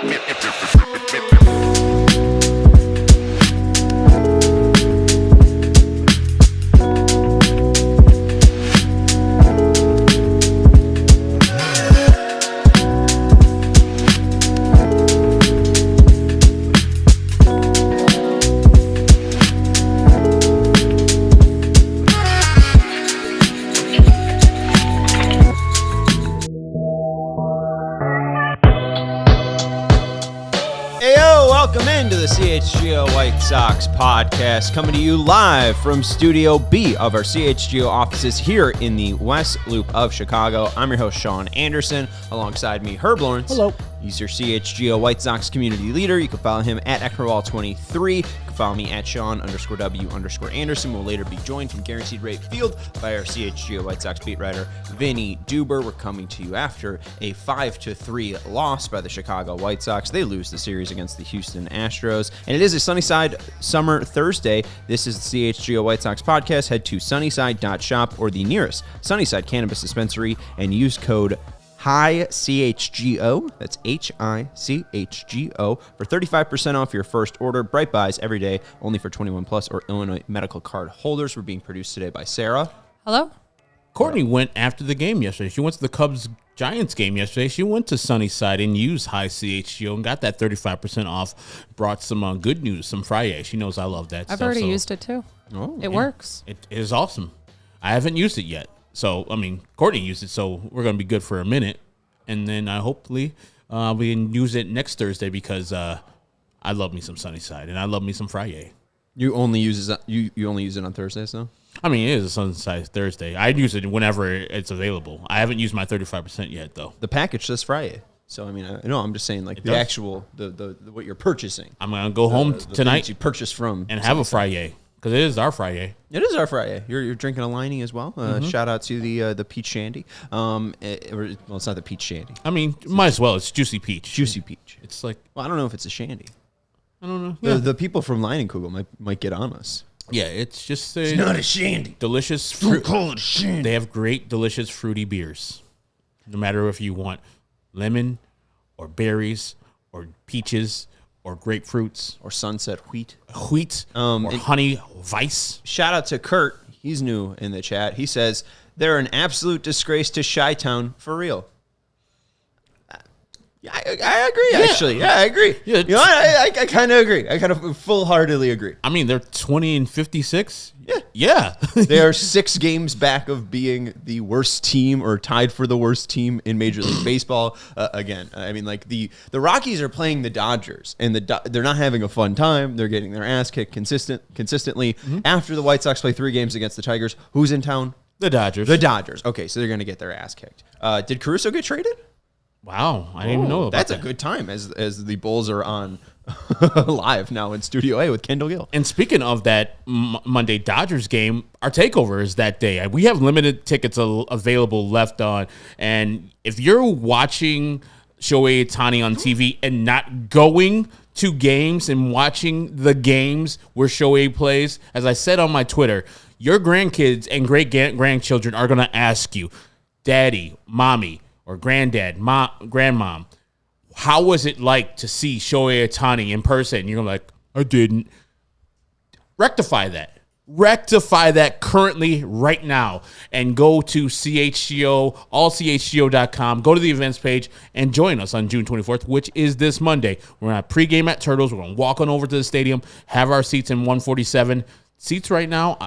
Welcome into the CHGO White Sox podcast, coming to you live from Studio B of our CHGO offices here in the West Loop of Chicago. I'm your host, Sean Anderson. Alongside me, Herb Lawrence. Hello. He's your CHGO White Sox community leader. You can follow him at Eckerwall23. You can follow me at Sean_W_Anderson. We'll later be joined from Guaranteed Rate Field by our CHGO White Sox beat writer, Vinnie Duber. We're coming to you after a 5-3 loss by the Chicago White Sox. They lose the series against the Houston Astros. And it is a Sunnyside Summer Thursday. This is the CHGO White Sox podcast. Head to sunnyside.shop or the nearest Sunnyside Cannabis Dispensary and use code CHGO, that's HICHGO, for 35% off your first order. Bright Buys every day, only for 21 plus or Illinois medical card holders. We're being produced today by Sarah. Hello. Courtney went after the game yesterday. She went to the Cubs-Giants game yesterday. She went to Sunnyside and used high CHGO and got that 35% off. Brought some good news, some Friday. She knows I love that stuff. I've already used it too. Oh, it works. It is awesome. I haven't used it yet. So, Courtney used it, so we're going to be good for a minute. And then hopefully we can use it next Thursday because I love me some Sunnyside and I love me some Friday. You only use it, you only use it on Thursdays, though? It is a Sunnyside Thursday. I use it whenever it's available. I haven't used my 35% yet, though. The package says Friday. So, I'm just saying, like, the actual, the what you're purchasing. I'm going to go home tonight you purchase from and have a Friday. Because it is our Friday. It is our Friday. You're drinking a Liney as well. Shout out to the peach shandy. It's not the peach shandy. Might as well. It's juicy peach. Juicy peach. It's like, well, I don't know if it's a shandy. I don't know. Yeah. The people from Leinenkugel might get on us. Yeah, it's just it's not a shandy. Delicious fruit. Don't call it a shandy. They have great, delicious, fruity beers. No matter if you want lemon or berries or peaches or grapefruits, or sunset wheat, or honey vice. Shout out to Kurt. He's new in the chat. He says they're an absolute disgrace to Chi-Town for real. I agree, actually. Yeah, I agree. Yeah, I kind of agree. I kind of full-heartedly agree. They're 20-56. Yeah. They are 6 games back of being the worst team or tied for the worst team in Major League Baseball. Again, the Rockies are playing the Dodgers, and they're not having a fun time. They're getting their ass kicked consistently. Mm-hmm. After the White Sox play 3 games against the Tigers, who's in town? The Dodgers. Okay, so they're going to get their ass kicked. Did Caruso get traded? Wow, I didn't even know about that. That's a good time as the Bulls are on live now in Studio A with Kendall Gill. And speaking of that Monday Dodgers game, our takeover is that day. We have limited tickets available left on. And if you're watching Shohei Ohtani on TV and not going to games and watching the games where Shohei plays, as I said on my Twitter, your grandkids and great-grandchildren are going to ask you, Daddy, Mommy, or granddad, grandmom, how was it like to see Shohei Ohtani in person? You're like, I didn't. Rectify that. Rectify that currently right now and go to CHGO, ALLCITY.com. Go to the events page and join us on June 24th, which is this Monday. We're going to pregame at Turtles. We're going to walk on over to the stadium, have our seats in 147. Seats right now,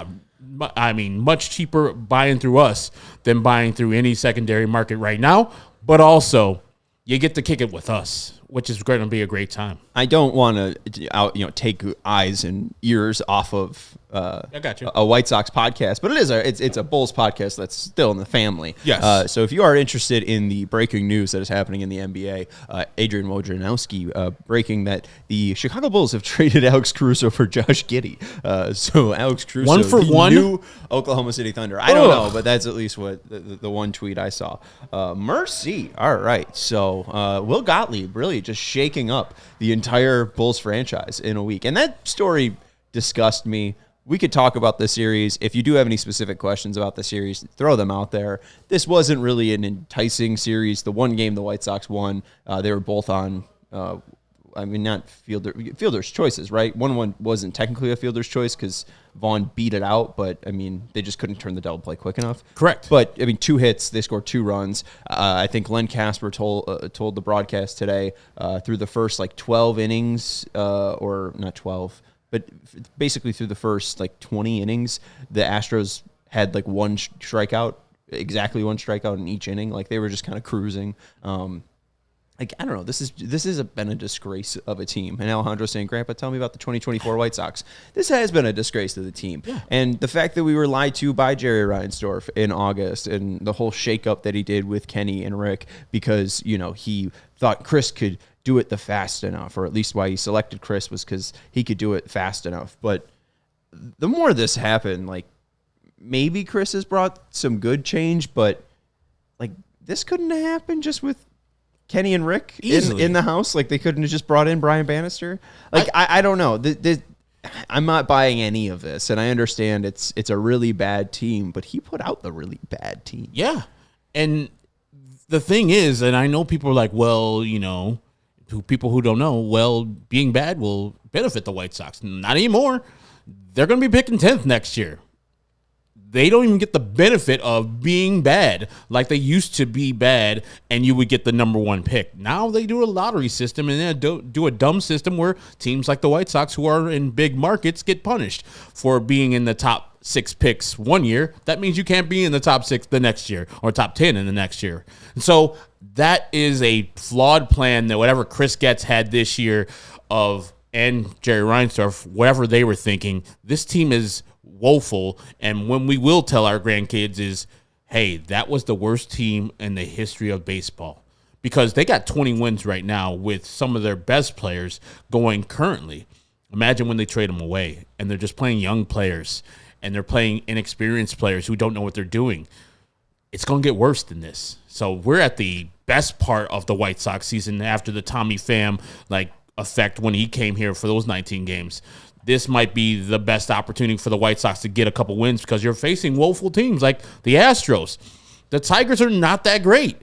much cheaper buying through us than buying through any secondary market right now. But also, you get to kick it with us, which is going to be a great time. I don't want to take eyes and ears off of I got you. A White Sox podcast, but it's a Bulls podcast that's still in the family. Yes. So if you are interested in the breaking news that is happening in the NBA, Adrian Wojnarowski breaking that the Chicago Bulls have traded Alex Caruso for Josh Giddey. So Alex Caruso, 1 for 1, new Oklahoma City Thunder. I don't know, but that's at least what the one tweet I saw. Mercy. All right. So Will Gottlieb really just shaking up the entire Bulls franchise in a week, and that story disgusted me. We could talk about the series. If you do have any specific questions about the series, throw them out there. This wasn't really an enticing series. The one game the White Sox won, they were both on I mean, not fielder's choices, right? One wasn't technically a fielder's choice because Vaughn beat it out, but I mean, they just couldn't turn the double play quick enough. Correct. But I mean, 2 hits, they scored 2 runs. I think Len Casper told the broadcast today through the first 12 innings, or not 12, but basically through the first 20 innings, the Astros had one strikeout, exactly 1 strikeout in each inning. They were just kind of cruising. I don't know. This has been a disgrace of a team. And Alejandro saying, Grandpa, tell me about the 2024 White Sox. This has been a disgrace to the team. Yeah. And the fact that we were lied to by Jerry Reinsdorf in August and the whole shakeup that he did with Kenny and Rick because, he thought Chris could do it the fast enough, or at least why he selected Chris was because he could do it fast enough. But the more this happened, maybe Chris has brought some good change, but this couldn't have happened just with Kenny and Rick in the house. They couldn't have just brought in Brian Bannister. I don't know. I'm not buying any of this, and I understand it's a really bad team, but he put out the really bad team. Yeah, and the thing is, and I know people are like, well, people who don't know, well, being bad will benefit the White Sox. Not anymore. They're going to be picking 10th next year. They don't even get the benefit of being bad like they used to be bad, and you would get the number 1 pick. Now they do a lottery system and then do a dumb system where teams like the White Sox who are in big markets get punished for being in the top 6 picks one year. That means you can't be in the top 6 the next year or top 10 in the next year. And so that is a flawed plan that whatever Chris Getz had this year and Jerry Reinsdorf, whatever they were thinking, this team is woeful, and when we will tell our grandkids is, hey, that was the worst team in the history of baseball, because they got 20 wins right now with some of their best players going currently. Imagine when they trade them away and they're just playing young players and they're playing inexperienced players who don't know what they're doing. It's going to get worse than this. So we're at the best part of the White Sox season after the Tommy Pham effect when he came here for those 19 games. This might be the best opportunity for the White Sox to get a couple wins because you're facing woeful teams like the Astros. The Tigers are not that great.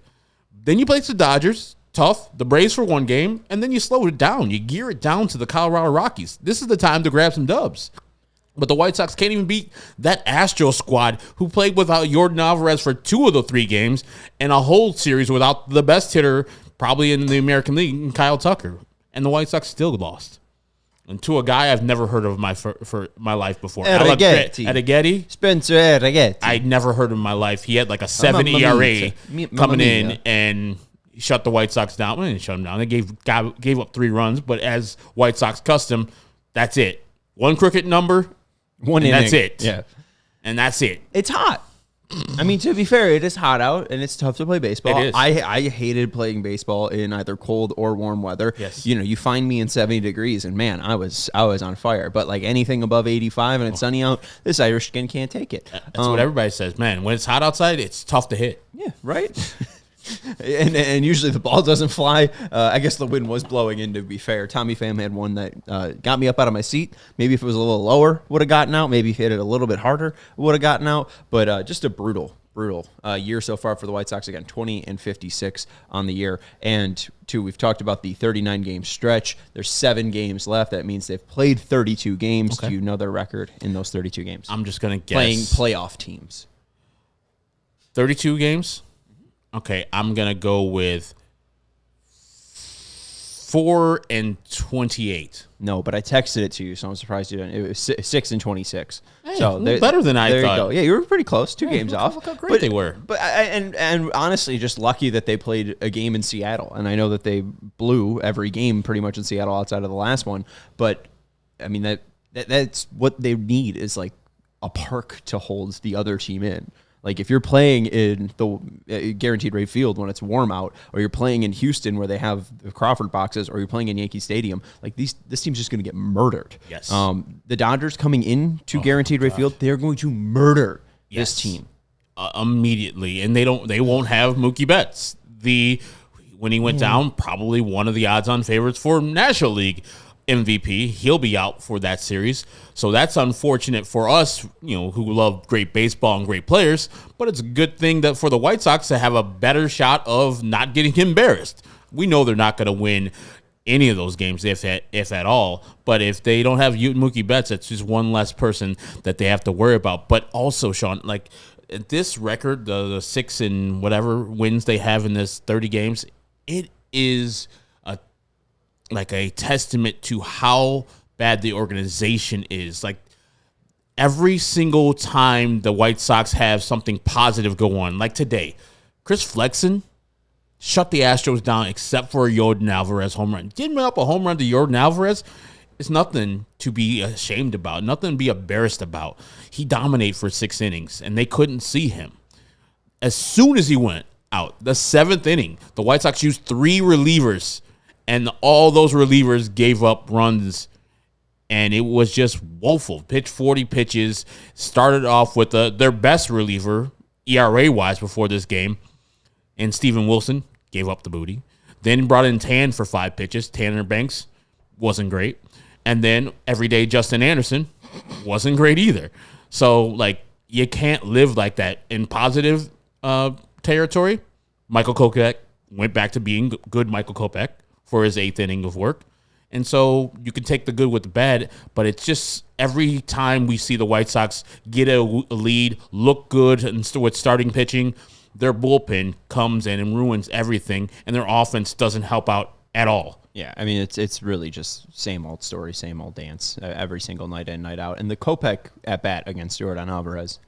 Then you play the Dodgers, tough, the Braves for 1 game, and then you slow it down. You gear it down to the Colorado Rockies. This is the time to grab some dubs. But the White Sox can't even beat that Astros squad who played without Yordan Alvarez for 2 of the 3 games and a whole series without the best hitter probably in the American League, Kyle Tucker. And the White Sox still lost. And to a guy I've never heard of for my life before. Arrighetti. Spencer Arrighetti. I'd never heard of in my life. He had a 7 ERA coming in and shut the White Sox down. Well, they didn't shut them down. They gave up 3 runs, but as White Sox custom, that's it. 1 crooked number, 1 inning. That's it. Yeah. And that's it. It's hot. I mean, to be fair, it is hot out, and it's tough to play baseball. It is. I hated playing baseball in either cold or warm weather. Yes. You find me in 70 degrees, and man, I was on fire. But anything above 85 and it's sunny out, this Irish skin can't take it. That's what everybody says. Man, when it's hot outside, it's tough to hit. Yeah, right? And usually the ball doesn't fly. I guess the wind was blowing in, to be fair. Tommy Pham had one that got me up out of my seat. Maybe if it was a little lower, would have gotten out. Maybe if he hit it a little bit harder, would have gotten out. But just a brutal year so far for the White Sox. Again, 20-56 on the year. And we've talked about the 39-game stretch. There's 7 games left. That means they've played 32 games. Okay. Do you know their record in those 32 games? I'm just going to guess. Playing playoff teams. 32 games? Okay, I'm going to go with 4-28. No, but I texted it to you, so I'm surprised you didn't. It was 6-26. Hey, so better than I thought. There you go. Yeah, you were pretty close. 2 games off. Look how great they were. But and honestly, just lucky that they played a game in Seattle. And I know that they blew every game pretty much in Seattle outside of the last one. But I mean that's what they need is a park to hold the other team in. If you're playing in the guaranteed rate field when it's warm out, or you're playing in Houston where they have the Crawford boxes, or you're playing in Yankee Stadium, this team's just going to get murdered. Yes. The Dodgers coming in to guaranteed rate field, they're going to murder this team immediately, and they won't have Mookie Betts. When he went down, probably one of the odds-on favorites for National League MVP. He'll be out for that series. So that's unfortunate for us, who love great baseball and great players, but it's a good thing that for the White Sox to have a better shot of not getting embarrassed. We know they're not going to win any of those games, if at all. But if they don't have Mookie Betts, it's just one less person that they have to worry about. But also, Sean, like this record, the 6 and whatever wins they have in this 30 games, it is a testament to how bad the organization is. Like every single time the White Sox have something positive go on, like today, Chris Flexen shut the Astros down except for a Yordan Alvarez home run. Giving up a home run to Yordan Alvarez is nothing to be ashamed about, nothing to be embarrassed about. He dominated for 6 innings, and they couldn't see him. As soon as he went out, the 7th inning, the White Sox used 3 relievers, and all those relievers gave up runs, and it was just woeful. Pitched 40 pitches, started off with their best reliever, ERA-wise, before this game, and Steven Wilson gave up the booty. Then brought in Tan for 5 pitches. Tanner Banks wasn't great. And then everyday Justin Anderson wasn't great either. So, like, you can't live like that in positive territory. Michael Kopech went back to being good Michael Kopech for his 8th inning of work. And so you can take the good with the bad, but it's just every time we see the White Sox get a lead, look good and with starting pitching, their bullpen comes in and ruins everything, and their offense doesn't help out at all. Yeah, I mean, it's really just same old story, same old dance every single night in, night out. And the Kopech at bat against Yordan Alvarez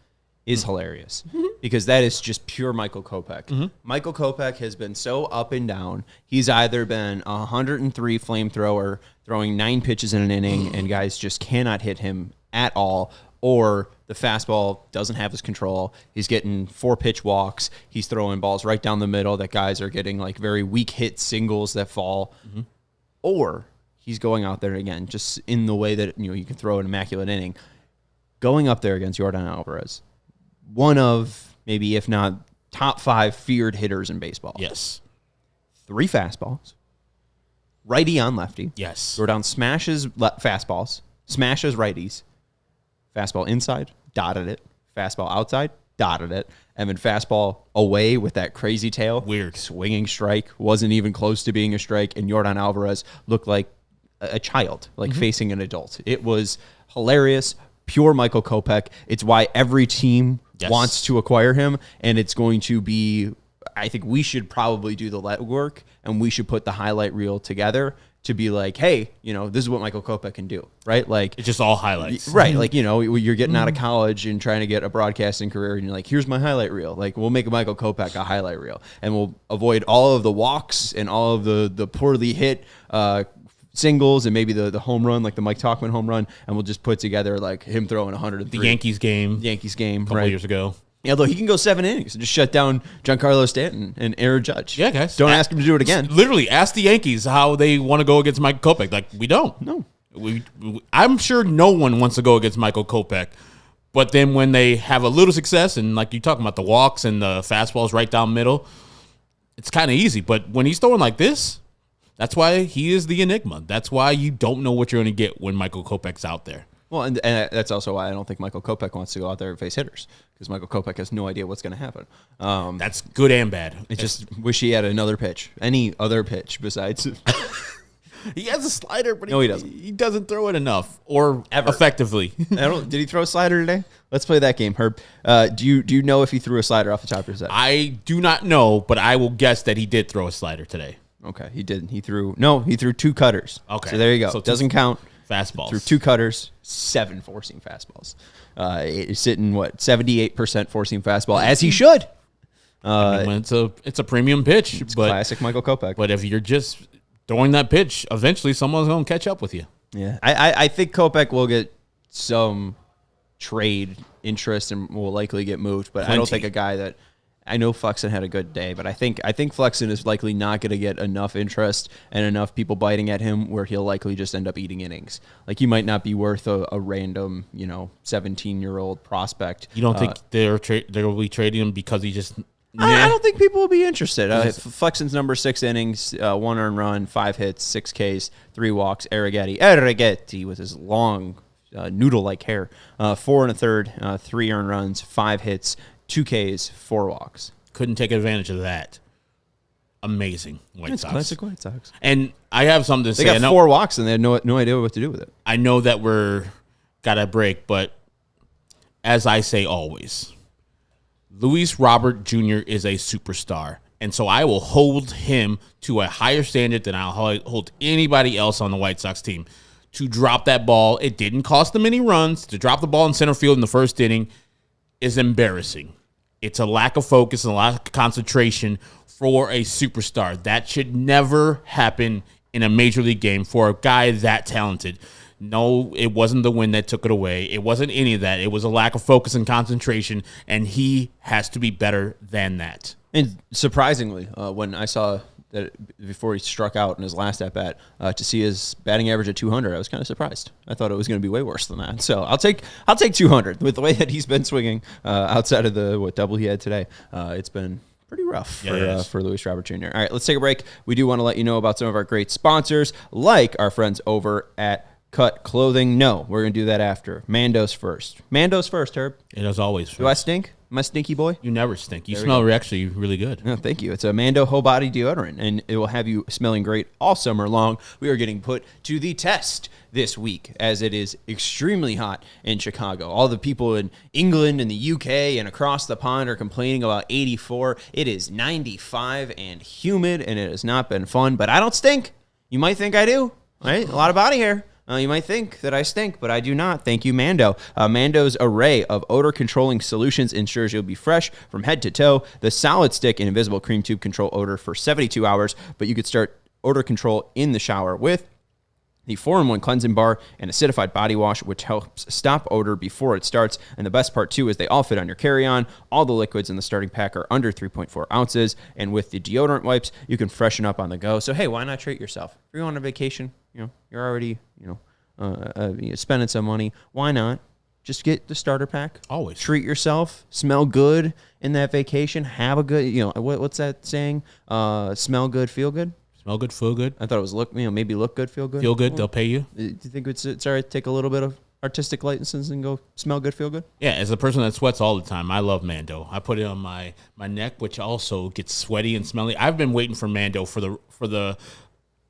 is hilarious because that is just pure Michael Kopech. Michael Kopech has been so up and down. He's either been a 103 flamethrower throwing 9 pitches in an inning and guys just cannot hit him at all, or the fastball doesn't have his control. He's getting 4-pitch walks. He's throwing balls right down the middle that guys are getting like very weak hit singles that fall. Or he's going out there again, just in the way that you can throw an immaculate inning, going up there against Yordan Alvarez, one of maybe, if not top 5 feared hitters in baseball. Yes. 3 fastballs, righty on lefty. Yes. Yordan smashes fastballs, smashes righties. Fastball inside, dotted it. Fastball outside, dotted it. And then fastball away with that crazy tail. Weird. Swinging strike. Wasn't even close to being a strike. And Yordan Alvarez looked like a child, like facing an adult. It was hilarious. Pure Michael Kopech. It's why every team wants to acquire him. And it's going to be, I think we should probably do the legwork and we should put the highlight reel together to be like, hey, this is what Michael Kopech can do, right? Like, it's just all highlights. Right. Like, you're getting out of college and trying to get a broadcasting career and you're like, here's my highlight reel. Like, we'll make Michael Kopech a highlight reel and we'll avoid all of the walks and all of the poorly hit singles and maybe the home run, like the Mike Tauchman home run. And we'll just put together like him throwing 103. The Yankees game. A couple years ago. Yeah, although he can go 7 innings and just shut down Giancarlo Stanton and Aaron Judge. Yeah, guys. Don't ask him to do it again. Literally, ask the Yankees how they want to go against Michael Kopech. Like, we don't. No. I'm sure no one wants to go against Michael Kopech. But then when they have a little success, and like you're talking about the walks and the fastballs right down middle, it's kind of easy. But when he's throwing like this, that's why he is the enigma. That's why you don't know what you're going to get when Michael Kopech's out there. Well, and that's also why I don't think Michael Kopech wants to go out there and face hitters, because Michael Kopech has no idea what's going to happen. That's good and bad. I just wish he had another pitch, any other pitch besides. He has a slider, but no, he doesn't. He doesn't throw it enough or ever effectively. Did he throw a slider today? Let's play that game, Herb. Do you know if he threw a slider off the top of his head? I do not know, but I will guess that he did throw a slider today. Okay, he did. He threw 2 cutters. Okay, so there you go. So doesn't count. Fastballs. Threw 2 cutters, 7 four-seam fastballs. It's sitting 78% four-seam fastball, as he should. It's a premium pitch. It's classic Michael Kopech. But if you're just throwing that pitch, eventually someone's going to catch up with you. Yeah, I think Kopech will get some trade interest and will likely get moved, but I don't think a guy that. I know Flexen had a good day, but I think Flexen is likely not going to get enough interest and enough people biting at him where he'll likely just end up eating innings. Like, he might not be worth a random, 17-year-old prospect. You don't think they'll be trading him because he just? I don't think people will be interested. Flexen's number 6 innings, 1 earned run, 5 hits, 6 Ks, 3 walks. Arrighetti with his long noodle-like hair, 4 1/3, 3 earned runs, 5 hits. 2 Ks, 4 walks. Couldn't take advantage of that. amazing White Sox. Classic White Sox. And I have something to say. They got 4 walks, and they had no idea what to do with it. I know that we're got a break, but as I say always, Luis Robert Jr. is a superstar. And so I will hold him to a higher standard than I'll hold anybody else on the White Sox team. To drop that ball, it didn't cost them any runs. To drop the ball in center field in the first inning is embarrassing. It's a lack of focus and a lack of concentration for a superstar. That should never happen in a major league game for a guy that talented. No, it wasn't the win that took it away. It wasn't any of that. It was a lack of focus and concentration, and he has to be better than that. And surprisingly, when I saw that before he struck out in his last at-bat, to see his batting average at 200, I was kind of surprised. I thought it was going to be way worse than that. So I'll take 200 with the way that he's been swinging outside of the double he had today. It's been pretty rough for Luis Robert Jr. All right, let's take a break. We do want to let you know about some of our great sponsors, like our friends over at Cut Clothing. No, we're going to do that after. Mando's first. Mando's first, Herb. It is always first. Do I stink? Am I a stinky boy? You never stink. You smell actually really good. Oh, thank you. It's a Mando whole body deodorant, and it will have you smelling great all summer long. We are getting put to the test this week, as it is extremely hot in Chicago. All the people in England and the UK and across the pond are complaining about 84. It is 95 and humid, and it has not been fun, but I don't stink. You might think I do, right? A lot of body hair. You might think that I stink, but I do not. Thank you, Mando. Mando's array of odor-controlling solutions ensures you'll be fresh from head to toe. The solid stick and invisible cream tube control odor for 72 hours, but you could start odor control in the shower with the 4-in-1 cleansing bar and acidified body wash, which helps stop odor before it starts. And the best part, too, is they all fit on your carry-on. All the liquids in the starting pack are under 3.4 ounces. And with the deodorant wipes, you can freshen up on the go. So, hey, why not treat yourself? If you're on a vacation, you're already, spending some money. Why not just get the starter pack? Always. Treat yourself. Smell good in that vacation. Have a good, what's that saying? Smell good, feel good? Smell good, feel good. I thought it was maybe look good, feel good. Feel good, they'll pay you. Do you think it's all right to take a little bit of artistic license and go smell good, feel good? Yeah, as a person that sweats all the time, I love Mando. I put it on my neck, which also gets sweaty and smelly. I've been waiting for Mando for the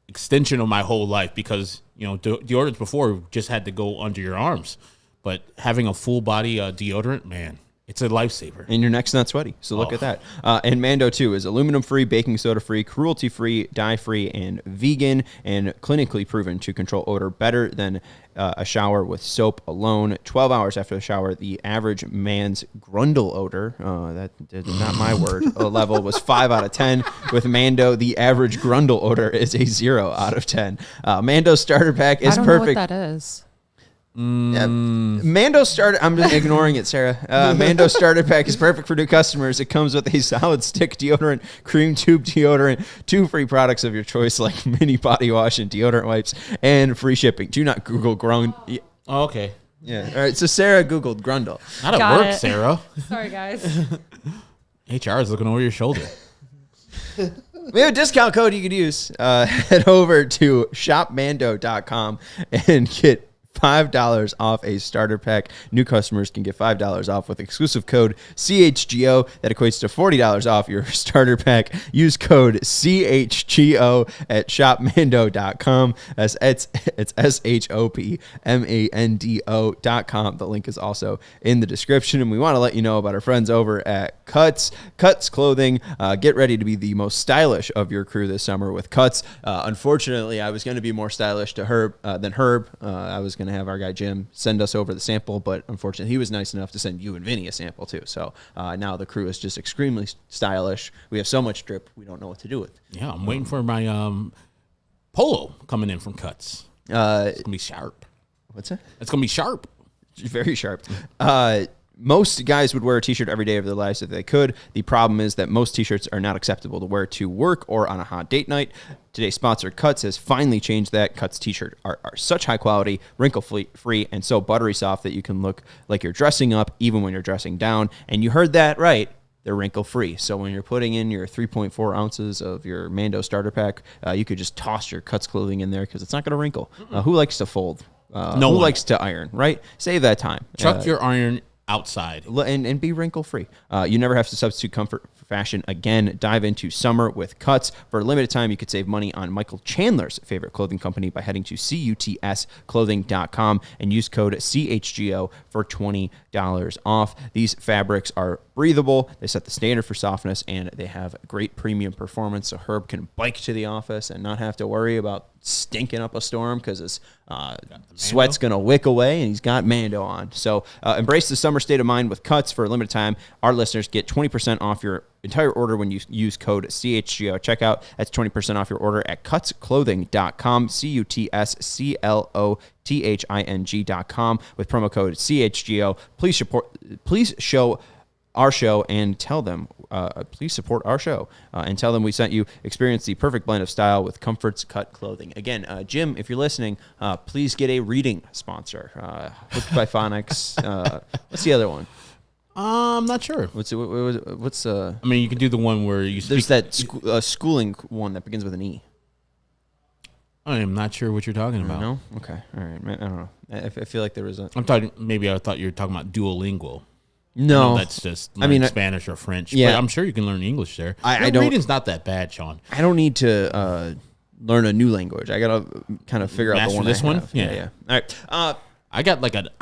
extension of my whole life because, deodorants before just had to go under your arms. But having a full body deodorant, man, it's a lifesaver. And your neck's not sweaty, so look at that. And Mando, too, is aluminum-free, baking soda-free, cruelty-free, dye-free, and vegan, and clinically proven to control odor better than a shower with soap alone. 12 hours after the shower, the average man's grundle odor, that is not my word, level was 5 out of 10. With Mando, the average grundle odor is a 0 out of 10. Mando's starter pack is perfect. I don't know what that is. Yeah. Mando starter. I'm just ignoring it, Sarah. Mando starter pack is perfect for new customers. It comes with a solid stick deodorant, cream tube deodorant, 2 free products of your choice like mini body wash and deodorant wipes, and free shipping. Do not Google Oh, okay. Yeah. All right. So Sarah Googled grundle. Not at work, Sarah. Sorry, guys. HR is looking over your shoulder. We have a discount code you could use. Head over to shopmando.com and get $5 off a starter pack. New customers can get $5 off with exclusive code CHGO. That equates to $40 off your starter pack. Use code CHGO at shopmando.com. It's SHOPMANDO.com. The link is also in the description. And we want to let you know about our friends over at Cuts Clothing. Get ready to be the most stylish of your crew this summer with Cuts. Unfortunately, I was going to be more stylish than Herb. I was going to have our guy Jim send us over the sample, but unfortunately he was nice enough to send you and Vinny a sample too. So now the crew is just extremely stylish. We have so much drip, we don't know what to do with. Yeah, I'm waiting for my polo coming in from Cuts. It's going to be sharp. What's that? It's going to be sharp. Very sharp. Most guys would wear a t-shirt every day of their lives if they could. The problem is that most t-shirts are not acceptable to wear to work or on a hot date night. Today's sponsor, Cuts, has finally changed that. Cuts t-shirts are such high quality, wrinkle-free, and so buttery soft that you can look like you're dressing up even when you're dressing down. And you heard that right. They're wrinkle-free. So when you're putting in your 3.4 ounces of your Mando starter pack, you could just toss your Cuts clothing in there because it's not going to wrinkle. Who likes to fold? No who one likes to iron, right? Save that time. Chuck your iron outside and be wrinkle free. You never have to substitute comfort for fashion again. Dive into summer with Cuts. For a limited time, you could save money on Michael Chandler's favorite clothing company by heading to cutsclothing.com and use code CHGO for $20 off. These fabrics are breathable. They set the standard for softness, and they have great premium performance, so Herb can bike to the office and not have to worry about stinking up a storm because his sweat's going to wick away, and he's got Mando on. So embrace the summer state of mind with Cuts. For a limited time, our listeners get 20% off your entire order when you use code CHGO at checkout. That's 20% off your order at cutsclothing.com, cutsclothing.com with promo code CHGO. Please show our show and tell them, please support our show and tell them we sent you. Experience the perfect blend of style with Comforts Cut Clothing. Again, Jim, if you're listening, please get a reading sponsor. Hooked by Phonics. What's the other one? I'm not sure. What's I mean, you can do the one where you there's that schooling one that begins with an E. I am not sure what you're talking about. No? Okay. All right. I don't know. I feel like there was a... I thought you were talking about Duolingo. No, that's just Spanish or French. Yeah, but I'm sure you can learn English there. I don't. Reading's not that bad, Sean. I don't need to learn a new language. I gotta kind of figure out the one. This one. Yeah. All right. I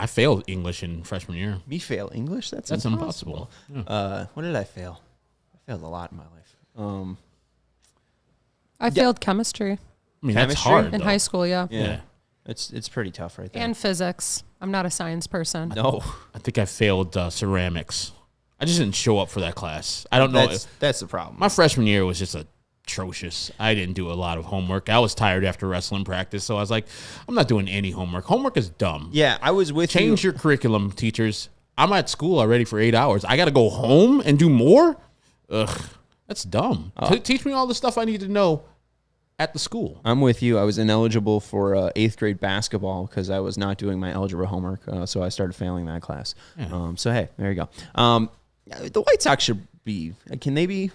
failed English in freshman year. Me fail English? That's impossible. Yeah. What did I fail? I failed a lot in my life. I failed chemistry. I mean, that's hard in high school. Yeah. It's pretty tough right there. And physics. I'm not a science person. No. I think I failed ceramics. I just didn't show up for that class. I don't know. That's the problem. My freshman year was just atrocious. I didn't do a lot of homework. I was tired after wrestling practice, so I was like, I'm not doing any homework. Homework is dumb. Yeah, I was with Change your curriculum, teachers. I'm at school already for 8 hours. I got to go home and do more? Ugh, that's dumb. Teach me all the stuff I need to know at the school. I'm with you. I was ineligible for 8th grade basketball because I was not doing my algebra homework, so I started failing that class. Yeah. So, hey, there you go. The White Sox should be, can they be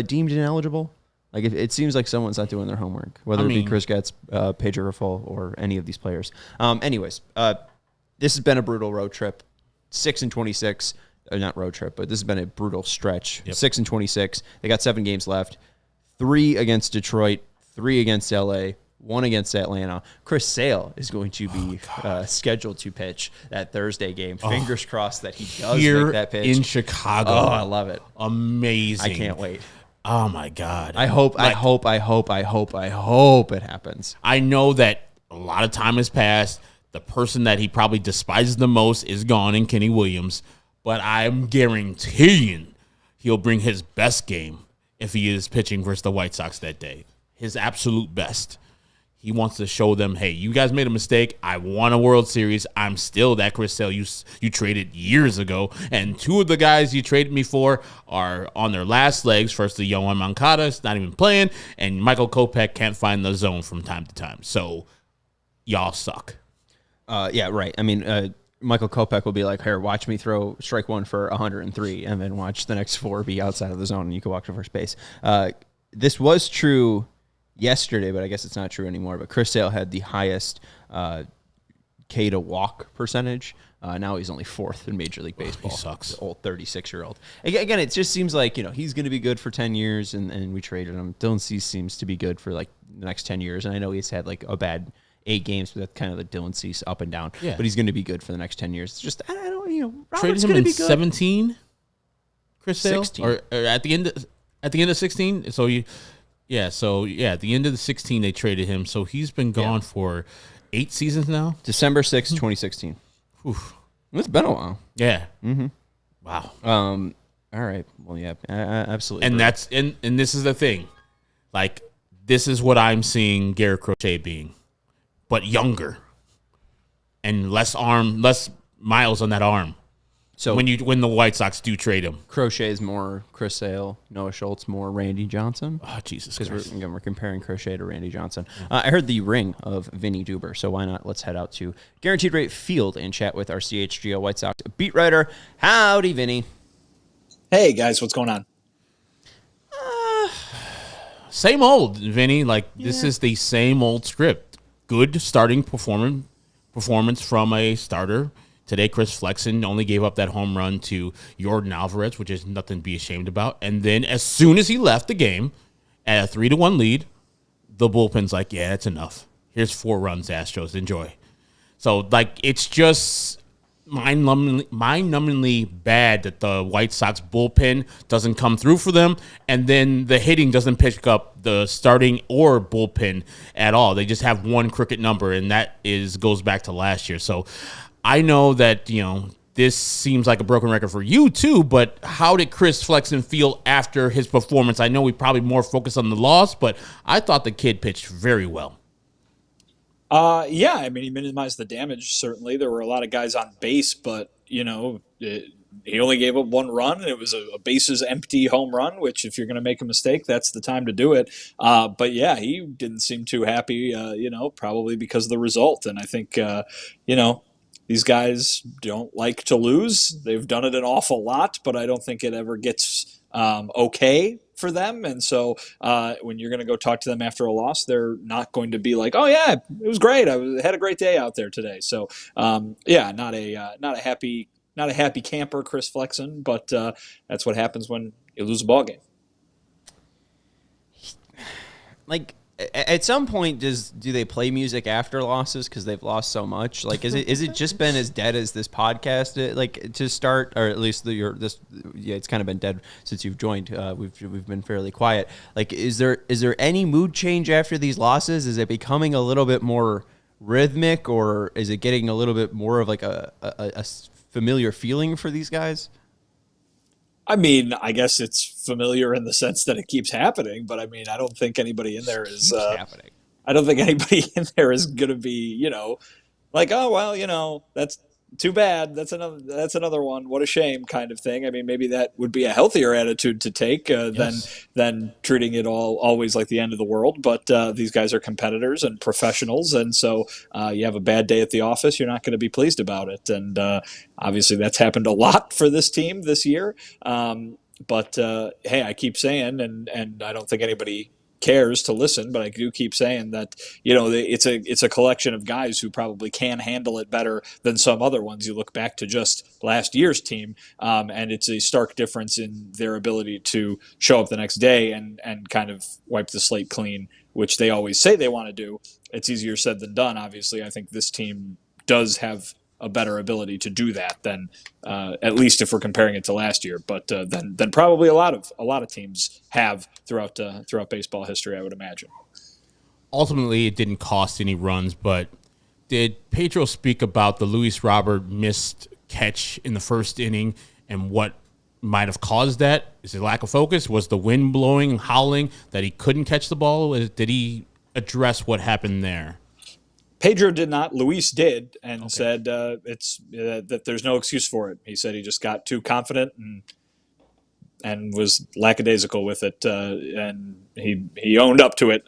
deemed ineligible? Like, it seems like someone's not doing their homework, whether it be Chris Getz, Pedro Raffol, or any of these players. Anyways, this has been a brutal road trip. 6-26, not road trip, but this has been a brutal stretch. Yep. 6-26. They got 7 games left. 3 against Detroit, 3 against LA, 1 against Atlanta. Chris Sale is going to be scheduled to pitch that Thursday game. Fingers crossed that he does make that pitch. In Chicago. Oh, I love it. Amazing. I can't wait. Oh, my God. I hope it happens. I know that a lot of time has passed. The person that he probably despises the most is gone in Kenny Williams. But I'm guaranteeing he'll bring his best game if he is pitching versus the White Sox that day. His absolute best. He wants to show them, hey, you guys made a mistake. I won a World Series. I'm still that Chris Sale you traded years ago. And 2 of the guys you traded me for are on their last legs. First, the Yohan Moncada is not even playing. And Michael Kopech can't find the zone from time to time. So, y'all suck. Yeah, right. I mean, Michael Kopech will be like, here, watch me throw strike 1 for 103, and then watch the next 4 be outside of the zone, and you can walk to first base. This was true yesterday, but I guess it's not true anymore. But Chris Sale had the highest K to walk percentage. Now he's only 4th in Major League Baseball. He sucks. The old 36-year-old. Again, it just seems like, he's going to be good for 10 years, and we traded him. Dylan Cease seems to be good for, like, the next 10 years, and I know he's had, like, a bad 8 games, but that's kind of the Dylan Cease up and down. Yeah. But he's going to be good for the next 10 years. It's just, I don't know, Robert's going to be good. 17, Chris Sale? 16. Or at the end of 16? So, at the end of the 16, they traded him. So, he's been gone for 8 seasons now? December 6th, 2016. Oof. It's been a while. Yeah. Mm-hmm. Wow. All right. Well, yeah, absolutely. And that's and this is the thing. Like, this is what I'm seeing Garrett Crochet being. But younger, and less miles on that arm. So when the White Sox do trade him, Crochet is more Chris Sale, Noah Schultz more Randy Johnson. Oh, Jesus! Because we're comparing Crochet to Randy Johnson. I heard the ring of Vinnie Duber, so why not? Let's head out to Guaranteed Rate Field and chat with our CHGO White Sox beat writer. Howdy, Vinny. Hey guys, what's going on? Same old, Vinny. Like this is the same old script. Good starting performance from a starter. Today, Chris Flexen only gave up that home run to Yordan Alvarez, which is nothing to be ashamed about. And then as soon as he left the game at a 3-1 lead, the bullpen's like, yeah, that's enough. Here's 4 runs, Astros. Enjoy. So, like, it's just mind-numbingly bad that the White Sox bullpen doesn't come through for them, and then the hitting doesn't pick up the starting or bullpen at all. They just have one crooked number, and that goes back to last year. So I know that, this seems like a broken record for you too, but how did Chris Flexen feel after his performance? I know we probably more focused on the loss, but I thought the kid pitched very well. Yeah, I mean, he minimized the damage, certainly. There were a lot of guys on base, but, he only gave up 1 run, and it was a bases empty home run, which if you're going to make a mistake, that's the time to do it. But, yeah, he didn't seem too happy, probably because of the result. And I think, these guys don't like to lose. They've done it an awful lot, but I don't think it ever gets okay for them. And so when you're going to go talk to them after a loss, they're not going to be like, oh yeah, it was great. Had a great day out there today. So not a happy camper, Chris Flexen, but that's what happens when you lose a ball game. Like, at some point, do they play music after losses because they've lost so much? Like, is it just been as dead as this podcast? Like, to start, or at least it's kind of been dead since you've joined. We've been fairly quiet. Like, is there any mood change after these losses? Is it becoming a little bit more rhythmic, or is it getting a little bit more of like a familiar feeling for these guys? I mean, I guess it's familiar in the sense that it keeps happening, but I mean, I don't think anybody in there is happening. I don't think anybody in there is going to be, like, oh well, that's too bad. That's another one. What a shame, kind of thing. I mean, maybe that would be a healthier attitude to take than treating it always like the end of the world. But these guys are competitors and professionals, and so you have a bad day at the office, you're not going to be pleased about it. And obviously, that's happened a lot for this team this year. But hey, I keep saying, and I don't think anybody cares to listen, but I do keep saying that it's a collection of guys who probably can handle it better than some other ones. You look back to just last year's team, and it's a stark difference in their ability to show up the next day and kind of wipe the slate clean, which they always say they want to do. It's easier said than done. Obviously, I think this team does have a better ability to do that than at least if we're comparing it to last year, but than probably a lot of teams have throughout baseball history, I would imagine. Ultimately, it didn't cost any runs, but did Pedro speak about the Luis Robert missed catch in the first inning and what might have caused that? Is it lack of focus? Was the wind blowing and howling that he couldn't catch the ball? Did he address what happened there? Pedro did not. Luis did, and said it's that there's no excuse for it. He said he just got too confident and was lackadaisical with it, and he owned up to it.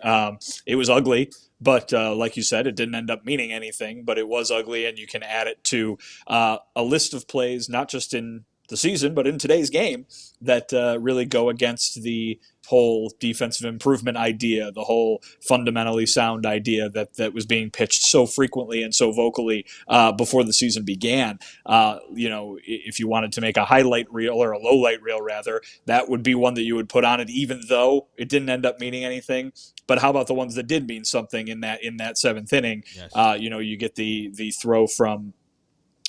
It was ugly, but like you said, it didn't end up meaning anything. But it was ugly, and you can add it to a list of plays, not just in the season, but in today's game, that really go against the whole defensive improvement idea, the whole fundamentally sound idea that was being pitched so frequently and so vocally before the season began. If you wanted to make a highlight reel or a low light reel, rather, that would be one that you would put on it, even though it didn't end up meaning anything. But how about the ones that did mean something in that seventh inning? Yes. You get the throw from,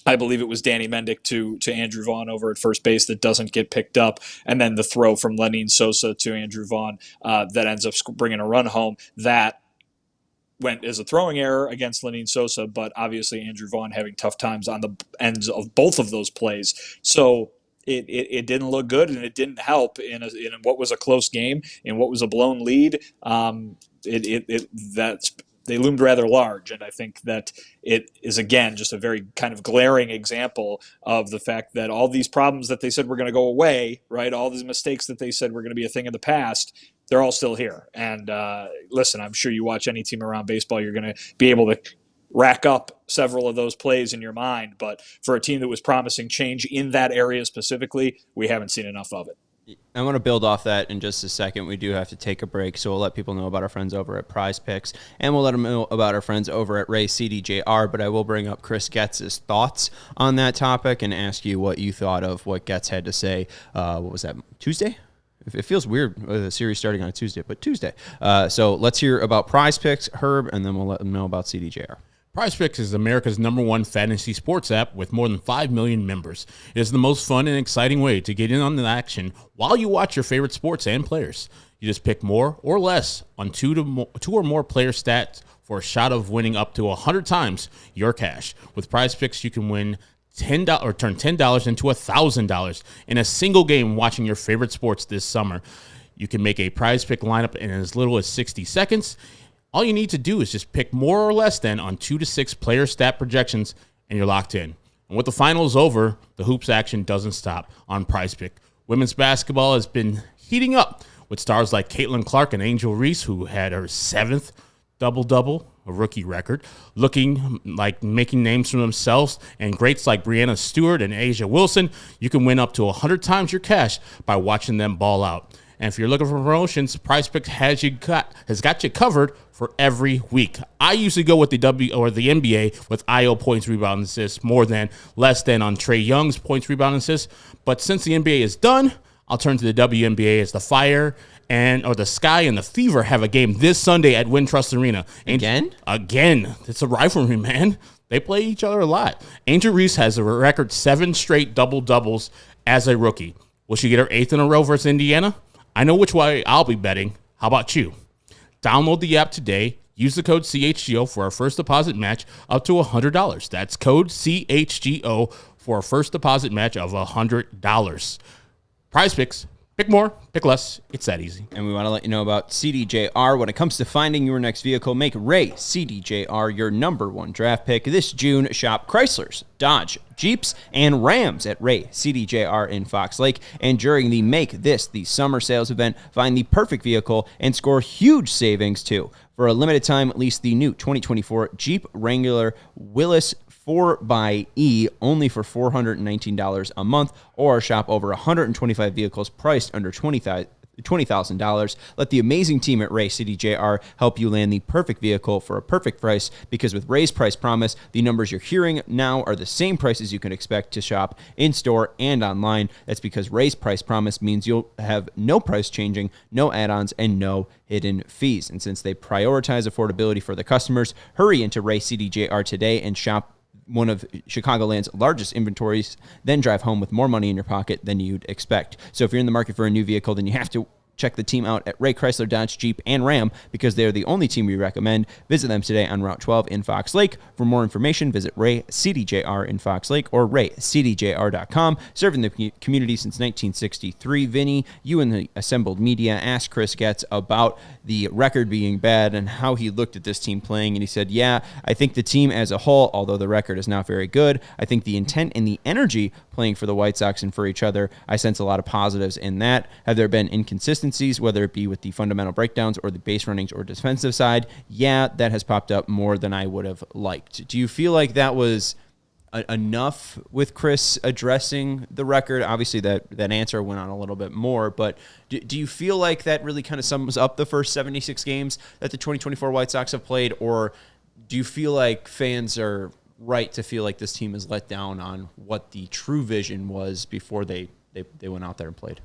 I believe it was Danny Mendick to Andrew Vaughn over at first base that doesn't get picked up, and then the throw from Lenyn Sosa to Andrew Vaughn that ends up bringing a run home. That went as a throwing error against Lenyn Sosa, but obviously Andrew Vaughn having tough times on the ends of both of those plays. So it didn't look good, and it didn't help in what was a close game, in what was a blown lead. They loomed rather large, and I think that it is, again, just a very kind of glaring example of the fact that all these problems that they said were going to go away, right, all these mistakes that they said were going to be a thing of the past, they're all still here. And listen, I'm sure you watch any team around baseball, you're going to be able to rack up several of those plays in your mind. But for a team that was promising change in that area specifically, we haven't seen enough of it. I want to build off that in just a second. We do have to take a break, so we'll let people know about our friends over at Prize Picks, and we'll let them know about our friends over at Ray CDJR, but I will bring up Chris Getz's thoughts on that topic and ask you what you thought of what Getz had to say. What was that, Tuesday? It feels weird with a series starting on a Tuesday, but Tuesday. So let's hear about Prize Picks, Herb, and then we'll let them know about CDJR. Prize Picks is America's #1 fantasy sports app with more than 5 million members. It is the most fun and exciting way to get in on the action while you watch your favorite sports and players. You just pick more or less on two or more player stats for a shot of winning up to 100 times your cash. With Prize Picks, you can win $10 or turn $10 into $1,000 in a single game watching your favorite sports this summer. You can make a Prize Pick lineup in as little as 60 seconds. All you need to do is just pick more or less than on 2 to 6 player stat projections, and you're locked in. And with the finals over, the hoops action doesn't stop on Prize Pick. Women's basketball has been heating up with stars like Caitlin Clark and Angel Reese, who had her 7th double-double, a rookie record, looking like making names for themselves, and greats like Brianna Stewart and Asia Wilson. You can win up to 100 times your cash by watching them ball out. And if you're looking for promotions, Prize Picks has got you covered for every week. I usually go with the NBA with IO points, rebound, assists more than less than on Trae Young's points, rebound, assists. But since the NBA is done, I'll turn to the WNBA as the Fire or the Sky and the Fever have a game this Sunday at Wintrust Arena. Again? It's a rivalry, man. They play each other a lot. Angel Reese has a record 7 straight double-doubles as a rookie. Will she get her 8th in a row versus Indiana? I know which way I'll be betting. How about you? Download the app today. Use the code CHGO for our first deposit match up to $100. That's code CHGO for a first deposit match of $100. Prize Picks. Pick more, pick less. It's that easy. And we want to let you know about CDJR. When it comes to finding your next vehicle, make Ray CDJR your #1 draft pick. This June, shop Chryslers, Dodge, Jeeps, and Rams at Ray CDJR in Fox Lake. And during the Make This the Summer Sales event, find the perfect vehicle and score huge savings too. For a limited time, lease the new 2024 Jeep Wrangler Willys 4xE only for $419 a month, or shop over 125 vehicles priced under $20,000. Let the amazing team at Ray CDJR help you land the perfect vehicle for a perfect price, because with Ray's Price Promise, the numbers you're hearing now are the same prices you can expect to shop in-store and online. That's because Ray's Price Promise means you'll have no price changing, no add-ons, and no hidden fees. And since they prioritize affordability for the customers, hurry into Ray CDJR today and shop one of Chicagoland's largest inventories, then drive home with more money in your pocket than you'd expect. So if you're in the market for a new vehicle, then you have to check the team out at Ray Chrysler, Dodge, Jeep, and Ram, because they're the only team we recommend. Visit them today on Route 12 in Fox Lake. For more information, visit Ray CDJR in Fox Lake or raycdjr.com. Serving the community since 1963. Vinny, you and the assembled media asked Chris Getz about the record being bad and how he looked at this team playing, and he said, yeah, I think the team as a whole, although the record is not very good, I think the intent and the energy playing for the White Sox and for each other, I sense a lot of positives in that. Have there been inconsistencies, whether it be with the fundamental breakdowns or the base runnings or defensive side? Yeah, that has popped up more than I would have liked. Do you feel like that was enough with Chris addressing the record? Obviously, that answer went on a little bit more, but do you feel like that really kind of sums up the first 76 games that the 2024 White Sox have played, or do you feel like fans are right to feel like this team is let down on what the true vision was before they went out there and played?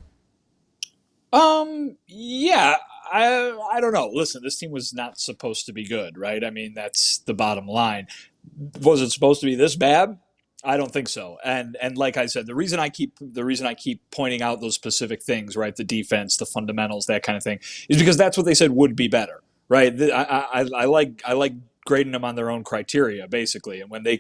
Yeah, I don't know. Listen, this team was not supposed to be good, right? I mean, that's the bottom line. Was it supposed to be this bad? I don't think so. And like I said, the reason I keep pointing out those specific things, right? The defense, the fundamentals, that kind of thing, is because that's what they said would be better, right? I like grading them on their own criteria, basically. And when they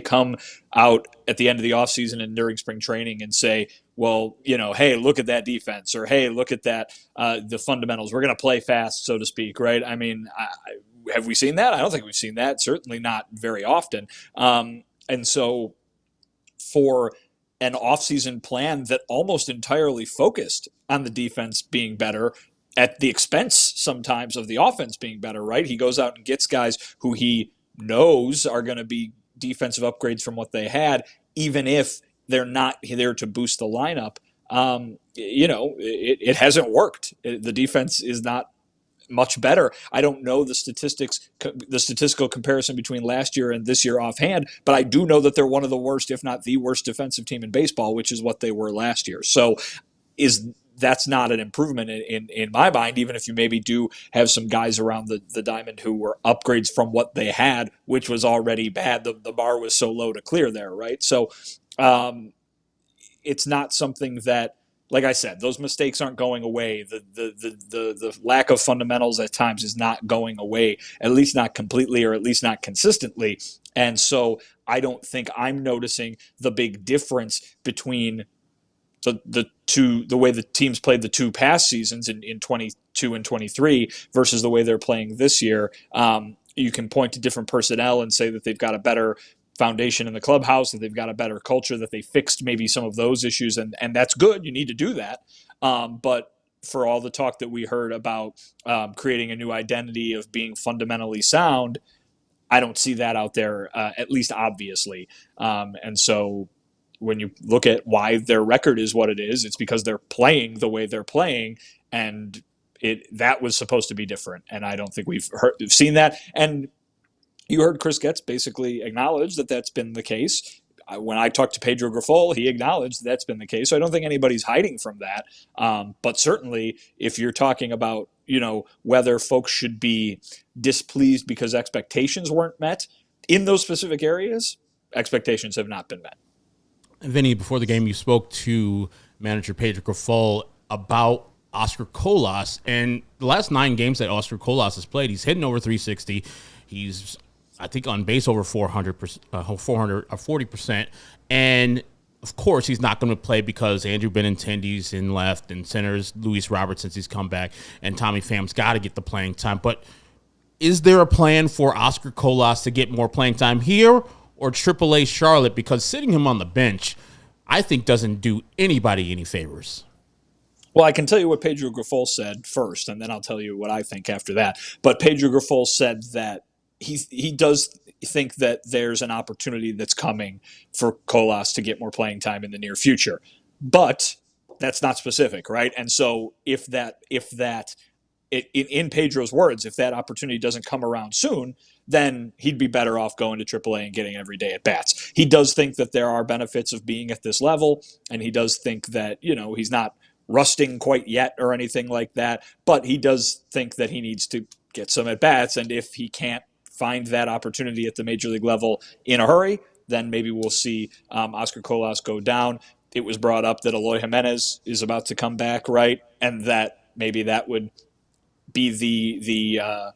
come out at the end of the offseason and during spring training and say, well, hey, look at that defense, or hey, look at that, the fundamentals, we're going to play fast, so to speak, right? I mean, have we seen that? I don't think we've seen that. Certainly not very often. And so for an offseason plan that almost entirely focused on the defense being better at the expense sometimes of the offense being better, right? He goes out and gets guys who he knows are going to be defensive upgrades from what they had, even if they're not there to boost the lineup. it hasn't worked. The defense is not much better. I don't know the statistical comparison between last year and this year offhand, but I do know that they're one of the worst, if not the worst, defensive team in baseball, which is what they were last year. So that's not an improvement in my mind, even if you maybe do have some guys around the diamond who were upgrades from what they had, which was already bad. The bar was so low to clear there, right? So it's not something that, like I said, those mistakes aren't going away. The lack of fundamentals at times is not going away, at least not completely, or at least not consistently. And so I don't think I'm noticing the big difference between the way the teams played the two past seasons in 22 and 23 versus the way they're playing this year. You can point to different personnel and say that they've got a better foundation in the clubhouse, that they've got a better culture, that they fixed maybe some of those issues, and that's good. You need to do that. But for all the talk that we heard about creating a new identity of being fundamentally sound, I don't see that out there, at least obviously. And so when you look at why their record is what it is, it's because they're playing the way they're playing, and that was supposed to be different. And I don't think we've seen that. And you heard Chris Getz basically acknowledge that that's been the case. When I talked to Pedro Grifol, he acknowledged that's been the case. So I don't think anybody's hiding from that. But certainly, if you're talking about whether folks should be displeased because expectations weren't met in those specific areas, expectations have not been met. Vinny, before the game, you spoke to manager Pedro Grifol about Oscar Colas, and the last 9 games that Oscar Colas has played, he's hitting over 360. He's, I think, on base over 400%, 40%. And of course, he's not going to play because Andrew Benintendi's in left and center's Luis Robert since he's come back, and Tommy Pham's got to get the playing time. But is there a plan for Oscar Colas to get more playing time here or AAA Charlotte? Because sitting him on the bench, I think, doesn't do anybody any favors. Well, I can tell you what Pedro Grifol said first, and then I'll tell you what I think after that. But Pedro Grifol said that he does think that there's an opportunity that's coming for Colas to get more playing time in the near future. But that's not specific, right? And so if in Pedro's words, if that opportunity doesn't come around soon, then he'd be better off going to AAA and getting every day at bats. He does think that there are benefits of being at this level, and he does think that, he's not rusting quite yet or anything like that, but he does think that he needs to get some at bats, and if he can't find that opportunity at the major league level in a hurry, then maybe we'll see Oscar Colas go down. It was brought up that Eloy Jimenez is about to come back, right? And that maybe that would be the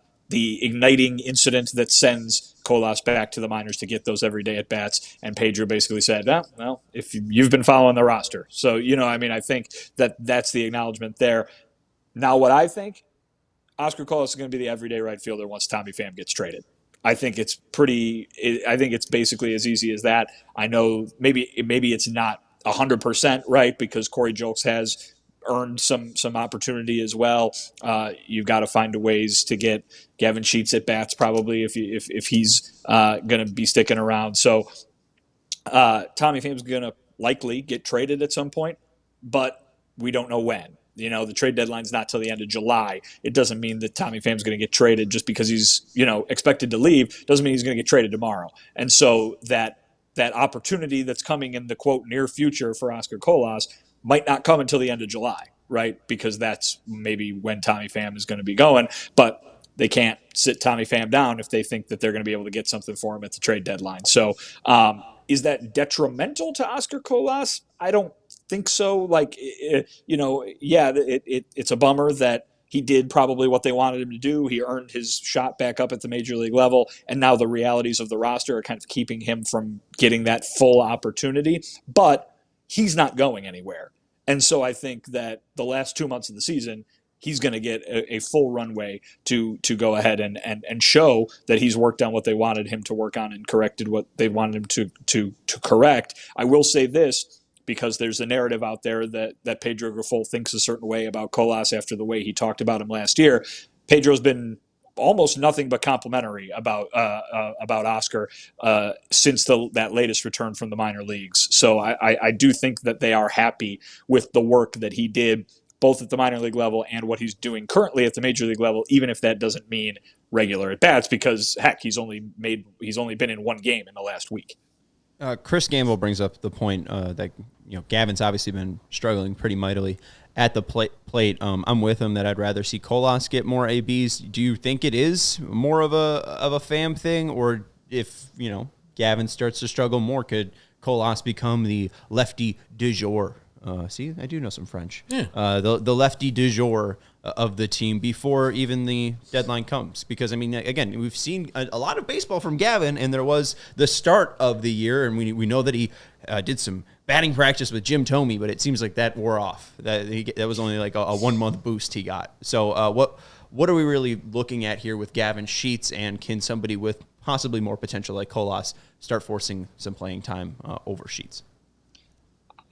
igniting incident that sends Colas back to the minors to get those everyday at bats. And Pedro basically said, well, if you've been following the roster. So, I think that's the acknowledgement there. Now, what I think, Oscar Colas is going to be the everyday right fielder once Tommy Pham gets traded. I think it's basically as easy as that. I know maybe it's not 100% right, because Corey Julks has earned some opportunity as well. You've got to find ways to get Gavin Sheets at bats probably if he's going to be sticking around. So Tommy Pham's going to likely get traded at some point, but we don't know when. The trade deadline's not till the end of July. It doesn't mean that Tommy Pham's going to get traded just because he's expected to leave. Doesn't mean he's going to get traded tomorrow. And so that opportunity that's coming in the quote near future for Oscar Colas might not come until the end of July, right? Because that's maybe when Tommy Pham is going to be going. But they can't sit Tommy Pham down if they think that they're going to be able to get something for him at the trade deadline. So is that detrimental to Oscar Colas? I don't think so. It's a bummer that he did probably what they wanted him to do. He earned his shot back up at the major league level, and now the realities of the roster are kind of keeping him from getting that full opportunity. But he's not going anywhere. And so I think that the last 2 months of the season, he's going to get a full runway to go ahead and show that he's worked on what they wanted him to work on and corrected what they wanted him to correct. I will say this, because there's a narrative out there that Pedro Grifol thinks a certain way about Colas after the way he talked about him last year. Pedro's been almost nothing but complimentary about Oscar since that latest return from the minor leagues. So I do think that they are happy with the work that he did both at the minor league level and what he's doing currently at the major league level, even if that doesn't mean regular at bats, because heck, he's only been in one game in the last week. Chris Gamble brings up the point that Gavin's obviously been struggling pretty mightily at the plate. I'm with him that I'd rather see Colas get more ABs. Do you think it is more of a fam thing, or if Gavin starts to struggle more, could Colas become the lefty du jour? See, I do know some French. Yeah. The lefty du jour of the team before even the deadline comes. Because, I mean, again, we've seen a lot of baseball from Gavin, and there was the start of the year, and we know that he did some batting practice with Jim Thome, but it seems like that wore off. That was only like a 1 month boost he got. So what are we really looking at here with Gavin Sheets, and can somebody with possibly more potential like Colas start forcing some playing time over Sheets?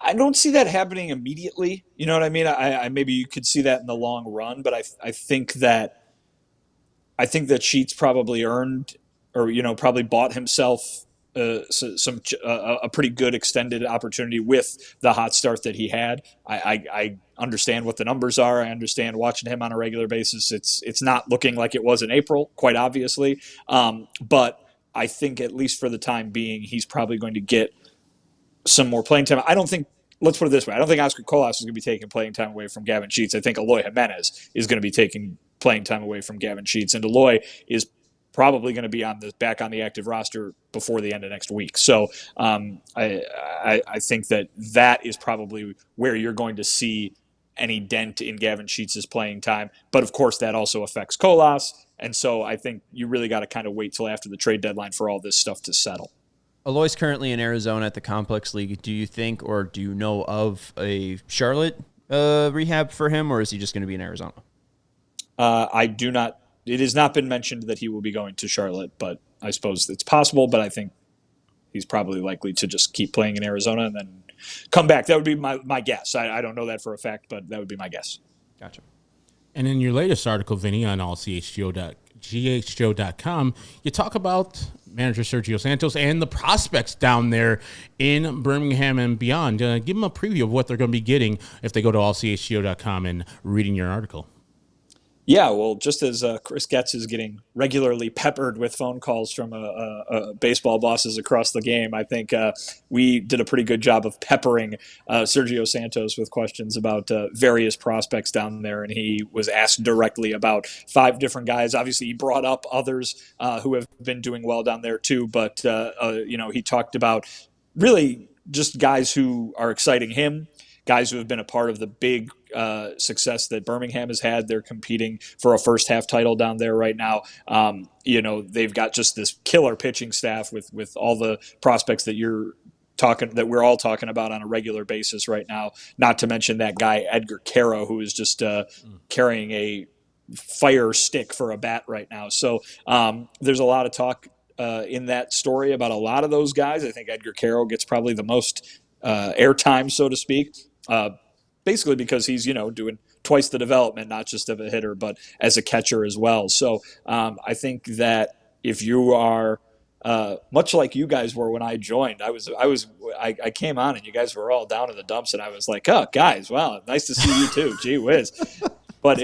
I don't see that happening immediately. You know what I mean? I maybe you could see that in the long run, but I think that Sheets probably earned, or probably bought himself a pretty good extended opportunity with the hot start that he had. I understand what the numbers are. I understand watching him on a regular basis. It's not looking like it was in April, quite obviously. But I think at least for the time being, he's probably going to get some more playing time. Let's put it this way. I don't think Oscar Colas is going to be taking playing time away from Gavin Sheets. I think Eloy Jimenez is going to be taking playing time away from Gavin Sheets, and Eloy is probably going to be back on the active roster before the end of next week. So I think that is probably where you're going to see any dent in Gavin Sheets' playing time. But of course, that also affects Colas, and so I think you really got to kind of wait till after the trade deadline for all this stuff to settle. Eloy's currently in Arizona at the Complex League. Do you think, or do you know of a Charlotte rehab for him, or is he just going to be in Arizona? I do not. It has not been mentioned that he will be going to Charlotte, but I suppose it's possible. But I think he's probably likely to just keep playing in Arizona and then come back. That would be my guess. I don't know that for a fact, but that would be my guess. Gotcha. And in your latest article, Vinny, on ALLCITY.com, you talk about manager Sergio Santos and the prospects down there in Birmingham and beyond. Give them a preview of what they're going to be getting if they go to ALLCITY.com and reading your article. Yeah, well, just as Chris Getz is getting regularly peppered with phone calls from baseball bosses across the game, I think we did a pretty good job of peppering Sergio Santos with questions about various prospects down there, and he was asked directly about 5 different guys. Obviously, he brought up others who have been doing well down there too, but he talked about really just guys who are exciting him, guys who have been a part of the big success that Birmingham has had. They're competing for a first half title down there right now. They've got just this killer pitching staff with all the prospects that we're all talking about on a regular basis right now. Not to mention that guy Edgar Caro, who is just carrying a fire stick for a bat right now. So there's a lot of talk in that story about a lot of those guys. I think Edgar Caro gets probably the most airtime, so to speak. Basically because he's, doing twice the development, not just of a hitter, but as a catcher as well. So I think that if you are much like you guys were when I joined, I came on and you guys were all down in the dumps, and I was like, oh, guys, wow, nice to see you too. Gee whiz. But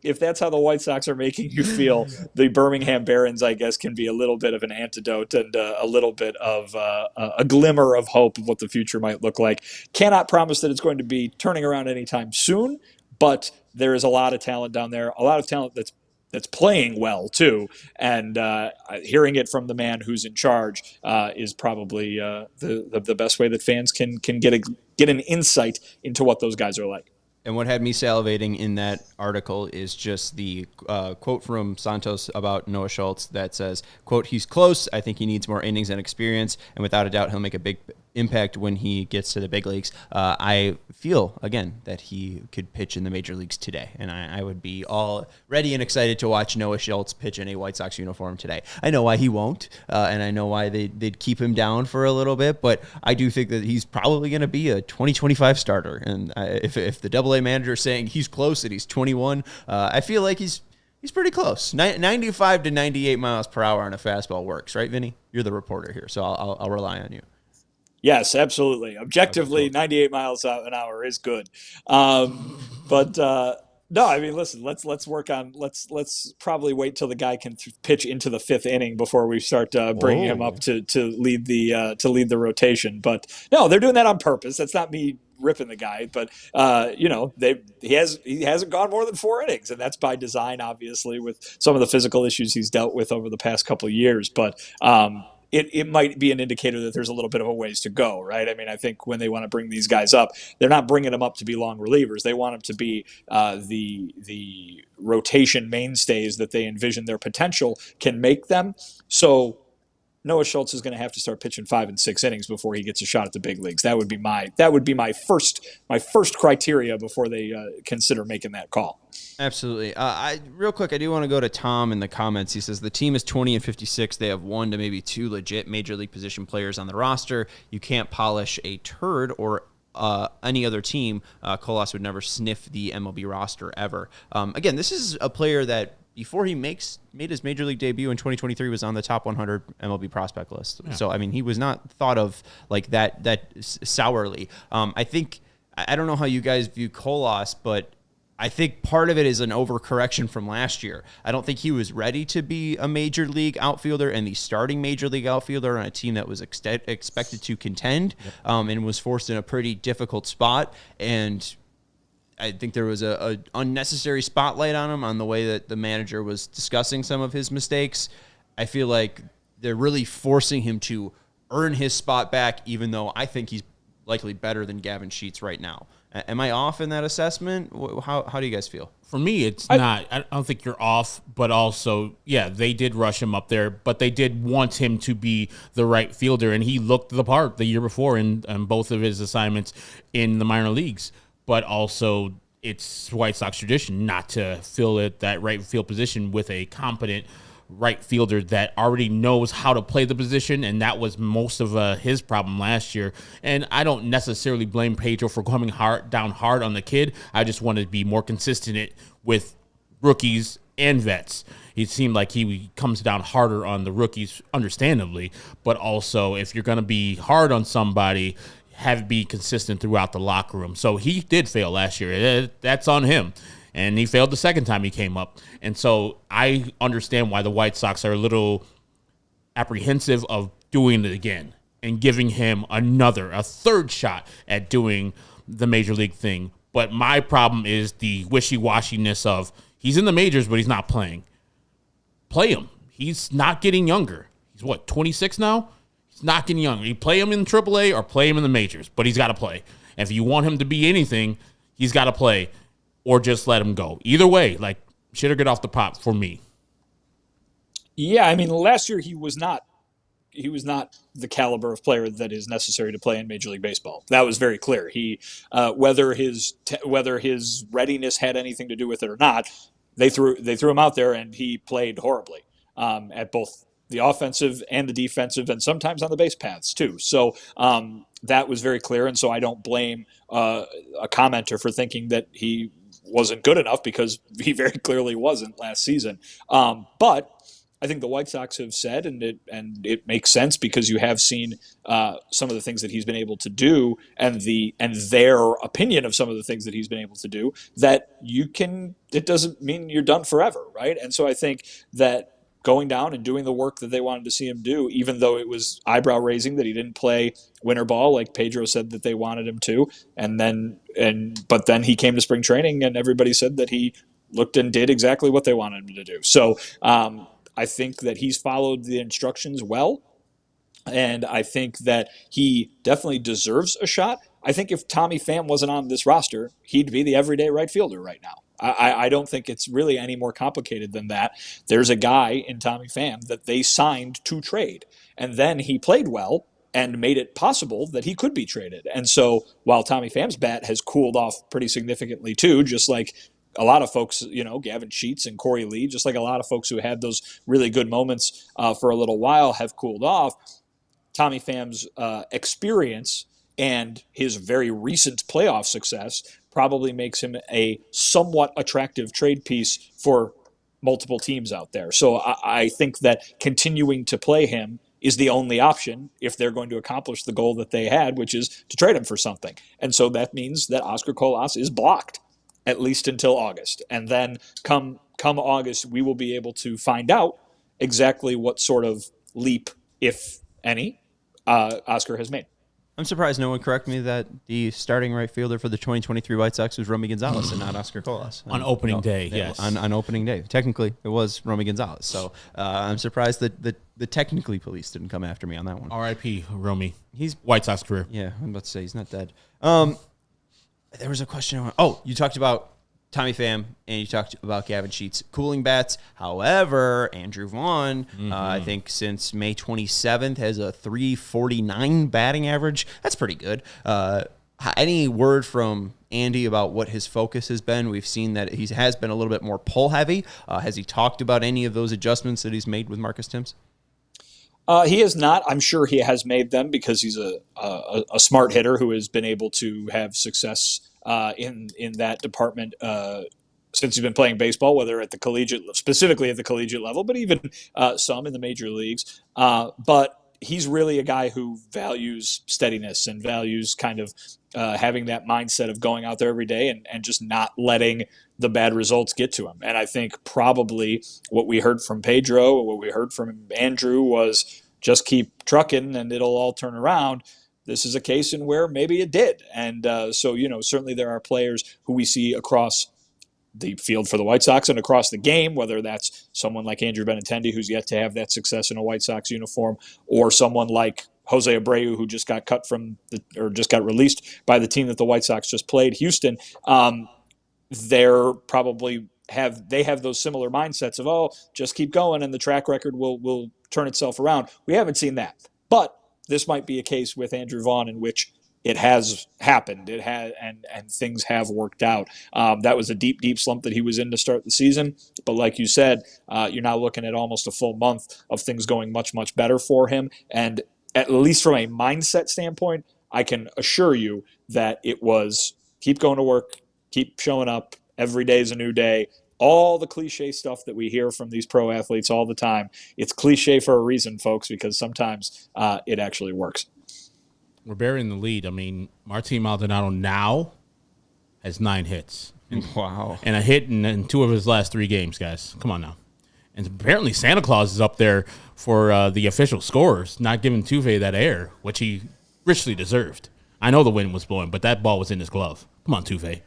if that's how the White Sox are making you feel, the Birmingham Barons, I guess, can be a little bit of an antidote and a little bit of a glimmer of hope of what the future might look like. Cannot promise that it's going to be turning around anytime soon, but there is a lot of talent down there, a lot of talent that's playing well too. And hearing it from the man who's in charge is probably the best way that fans can get an insight into what those guys are like. And what had me salivating in that article is just the quote from Santos about Noah Schultz that says, quote, "He's close. I think he needs more innings and experience, and without a doubt, he'll make a big impact when he gets to the big leagues." I feel, again, that he could pitch in the major leagues today, and I would be all ready and excited to watch Noah Schultz pitch in a White Sox uniform today. I know why he won't, and I know why they'd keep him down for a little bit, but I do think that he's probably going to be a 2025 starter, and if the Double-A manager is saying he's close and he's 21, I feel like he's He's pretty close. 95 to 98 miles per hour on a fastball works, right, Vinny? You're the reporter here, so I'll rely on you. Yes, absolutely. Objectively, 98 miles an hour is good. But no, I mean, listen. Let's work on. Let's probably wait till the guy can pitch into the fifth inning before we start bringing him up to lead the rotation. But no, they're doing that on purpose. That's not me ripping the guy, but he hasn't gone more than 4 innings, and that's by design, obviously, with some of the physical issues he's dealt with over the past couple of years. But it might be an indicator that there's a little bit of a ways to go, right? I mean, I think when they want to bring these guys up, they're not bringing them up to be long relievers. They want them to be the rotation mainstays that they envision their potential can make them. So Noah Schultz is going to have to start pitching 5 and 6 innings before he gets a shot at the big leagues. That would be my first criteria before they consider making that call. Absolutely. Real quick, I do want to go to Tom in the comments. He says the team is 20 and 56. They have 1 to maybe 2 legit major league position players on the roster. You can't polish a turd or any other team. Colas would never sniff the MLB roster ever. Again, this is a player that before he made his major league debut in 2023 was on the top 100 MLB prospect list. Yeah. So, I mean, he was not thought of like that sourly. I don't know how you guys view Colas, but I think part of it is an overcorrection from last year. I don't think he was ready to be a major league outfielder and the starting major league outfielder on a team that was expected to contend, and was forced in a pretty difficult spot. And I think there was a unnecessary spotlight on him on the way that the manager was discussing some of his mistakes. I feel like they're really forcing him to earn his spot back, even though I think he's likely better than Gavin Sheets right now. Am I off in that assessment? How do you guys feel? For me, it's not. I don't think you're off, but also, yeah, they did rush him up there, but they did want him to be the right fielder, and he looked the part the year before in both of his assignments in the minor leagues. But also, it's White Sox tradition not to fill that right field position with a competent right fielder that already knows how to play the position, and that was most of his problem last year. And I don't necessarily blame Pedro for coming down hard on the kid. I just want to be more consistent with rookies and vets. It seemed like he comes down harder on the rookies, understandably, but also if you're going to be hard on somebody, have it be consistent throughout the locker room. So he did fail last year. That's on him. And he failed the second time he came up. And so I understand why the White Sox are a little apprehensive of doing it again and giving him a third shot at doing the major league thing. But my problem is the wishy-washiness of he's in the majors, but he's not playing. Play him. He's not getting younger. He's 26 now? He's not getting younger. You play him in AAA or play him in the majors, but he's got to play. And if you want him to be anything, he's got to play. Or just let him go. Either way, like, shit or get off the pot for me. Yeah, I mean, last year he was not the caliber of player that is necessary to play in Major League Baseball. That was very clear. He whether his readiness had anything to do with it or not, they threw him out there and he played horribly at both the offensive and the defensive, and sometimes on the base paths too. So that was very clear, and so I don't blame a commenter for thinking that he wasn't good enough, because he very clearly wasn't last season. But I think the White Sox have said, and it makes sense because you have seen some of the things that he's been able to do, and their opinion of some of the things that he's been able to do, that it doesn't mean you're done forever, right? And so I think that going down and doing the work that they wanted to see him do, even though it was eyebrow raising that he didn't play winter ball like Pedro said that they wanted him to, but then he came to spring training and everybody said that he looked and did exactly what they wanted him to do. So I think that he's followed the instructions well, and I think that he definitely deserves a shot. I think if Tommy Pham wasn't on this roster, he'd be the everyday right fielder right now. I don't think it's really any more complicated than that. There's a guy in Tommy Pham that they signed to trade, and then he played well and made it possible that he could be traded. And so while Tommy Pham's bat has cooled off pretty significantly too, just like a lot of folks, Gavin Sheets and Corey Lee, just like a lot of folks who had those really good moments for a little while have cooled off, Tommy Pham's experience and his very recent playoff success probably makes him a somewhat attractive trade piece for multiple teams out there. So I think that continuing to play him is the only option if they're going to accomplish the goal that they had, which is to trade him for something. And so that means that Oscar Colas is blocked at least until August. And then come August, we will be able to find out exactly what sort of leap, if any, Oscar has made. I'm surprised no one corrected me that the starting right fielder for the 2023 White Sox was Romy Gonzalez and not Oscar Colas. On opening day, yes. On opening day. Technically, it was Romy Gonzalez. So I'm surprised that the technically police didn't come after me on that one. R.I.P. Romy. He's White Sox career. Yeah, I'm about to say he's not dead. There was a question. You talked about Tommy Pham and you talked about Gavin Sheets cooling bats. However, Andrew Vaughn, I think since May 27th, has a 349 batting average. That's pretty good. Any word from Andy about what his focus has been? We've seen that he has been a little bit more pull heavy. Has he talked about any of those adjustments that he's made with Marcus Timms? He has not. I'm sure he has made them because he's a smart hitter who has been able to have success in that department since he's been playing baseball, whether at the specifically at the collegiate level, but even some in the major leagues. But he's really a guy who values steadiness and values kind of having that mindset of going out there every day and just not letting the bad results get to him. And I think probably what we heard from Pedro or what we heard from Andrew was just keep trucking and it'll all turn around. This is a case in where maybe it did. And so, certainly there are players who we see across the field for the White Sox and across the game, whether that's someone like Andrew Benintendi, who's yet to have that success in a White Sox uniform, or someone like Jose Abreu, who just got just got released by the team that the White Sox just played, Houston. They're probably have those similar mindsets of, just keep going and the track record will turn itself around. We haven't seen that, but this might be a case with Andrew Vaughn in which it has happened. It has, and things have worked out. That was a deep, deep slump that he was in to start the season. But like you said, you're now looking at almost a full month of things going much, much better for him. And at least from a mindset standpoint, I can assure you that it was keep going to work, keep showing up. Every day is a new day. All the cliche stuff that we hear from these pro athletes all the time, it's cliche for a reason, folks, because sometimes it actually works. We're burying the lead. I mean, Martin Maldonado now has 9 hits. Wow. And a hit in 2 of his last 3 games, guys. Come on now. And apparently Santa Claus is up there for the official scorers, not giving Tuve that air, which he richly deserved. I know the wind was blowing, but that ball was in his glove. Come on, Tuve.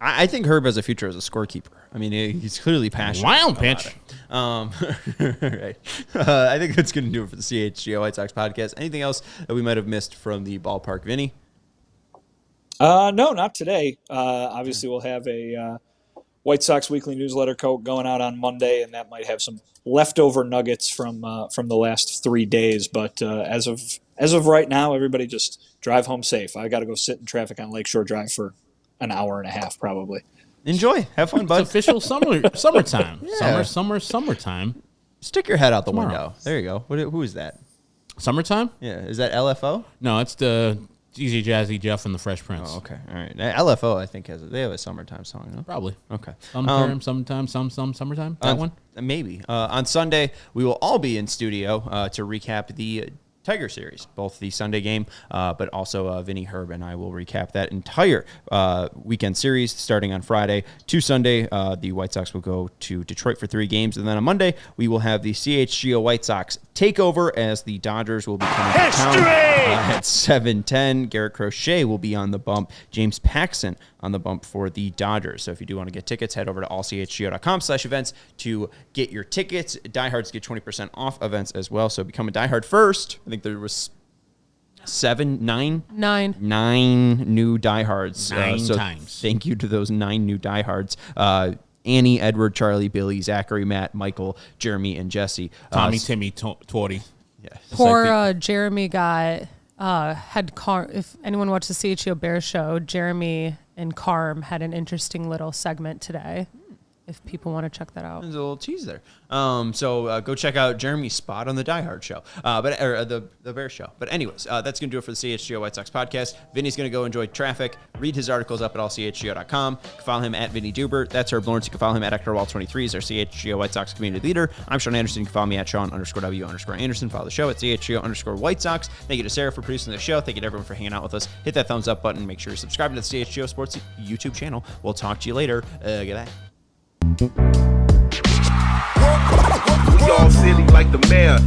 I think Herb has a future as a scorekeeper. I mean, he's clearly passionate. Wild pitch. Right. I think that's going to do it for the CHGO White Sox podcast. Anything else that we might have missed from the ballpark, Vinny? No, not today. Obviously, we'll have a White Sox weekly newsletter going out on Monday, and that might have some leftover nuggets from the last 3 days. But as of right now, everybody just drive home safe. I got to go sit in traffic on Lakeshore Drive for an hour and a half, probably. Enjoy. Have fun, bud. It's official summertime. Yeah. Summertime. Stick your head out the Tomorrow. window. There you go. Who is that? Summertime? Yeah. Is that LFO? No, it's the Easy Jazzy Jeff and the Fresh Prince. Oh, okay. All right. LFO, I think, they have a summertime song, no? Probably. Okay. Sometime, summertime. That one? Maybe. On Sunday, we will all be in studio to recap the Tiger series, both the Sunday game, but also Vinny, Herb, and I will recap that entire weekend series starting on Friday to Sunday. The White Sox will go to Detroit for 3 games, and then on Monday, we will have the CHGO White Sox takeover as the Dodgers will be coming to town at 7:10. Garrett Crochet will be on the bump. James Paxson on the bump for the Dodgers. So if you do want to get tickets, head over to allchgo.com/events to get your tickets. Diehards get 20% off events as well. So become a diehard first. I think there was 9 new diehards. 9 times. Thank you to those 9 new diehards. Annie, Edward, Charlie, Billy, Zachary, Matt, Michael, Jeremy, and Jesse. Tommy, Timmy, Torty. Yeah. Poor Jeremy got if anyone watched the CHGO Bear show, Jeremy and Carm had an interesting little segment today. if people want to check that out. There's a little tease there. So go check out Jeremy's spot on the Die Hard show, or the Bear show. But anyways, that's going to do it for the CHGO White Sox podcast. Vinny's going to go enjoy traffic, read his articles up at allchgo.com. You can follow him at Vinnie Duber. That's Herb Lawrence. You can follow him at HectorWall23. He's our CHGO White Sox community leader. I'm Sean Anderson. You can follow me at Sean_W_Anderson. Follow the show at CHGO_White Sox. Thank you to Sarah for producing the show. Thank you to everyone for hanging out with us. Hit that thumbs up button. Make sure you're subscribing to the CHGO Sports YouTube channel. We'll talk to you later. Goodbye. We all silly like the mayor.